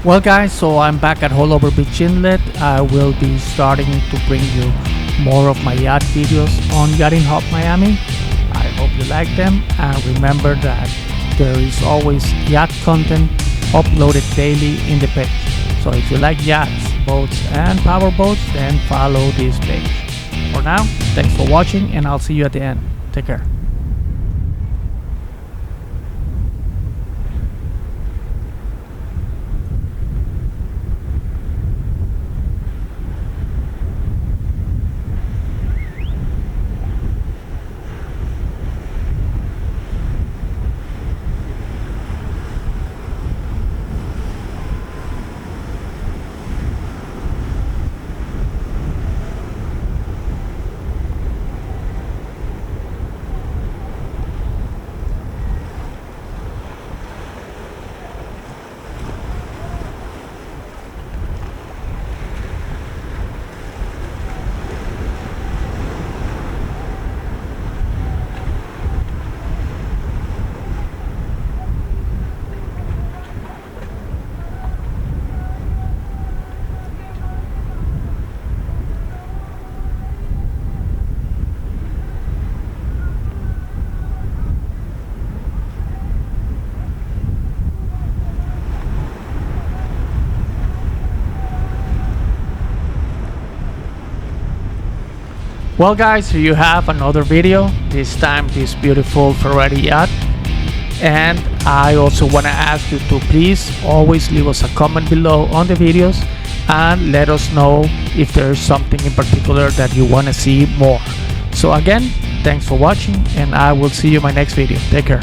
Well guys, so I'm back at Haulover Inlet. I will be starting to bring you more of my yacht videos on Yachting Hub Miami. I hope you like them, and remember that there is always yacht content uploaded daily in the page. So if you like yachts, boats and power boats, then follow this page. For now, thanks for watching, and I'll see you at the end. Take care. Well guys, here you have another video, this time this beautiful Ferretti yacht. And I also want to ask you to please always leave us a comment below on the videos and let us know if there's something in particular that you want to see more. So again, thanks for watching, and I will see you in my next video. Take care.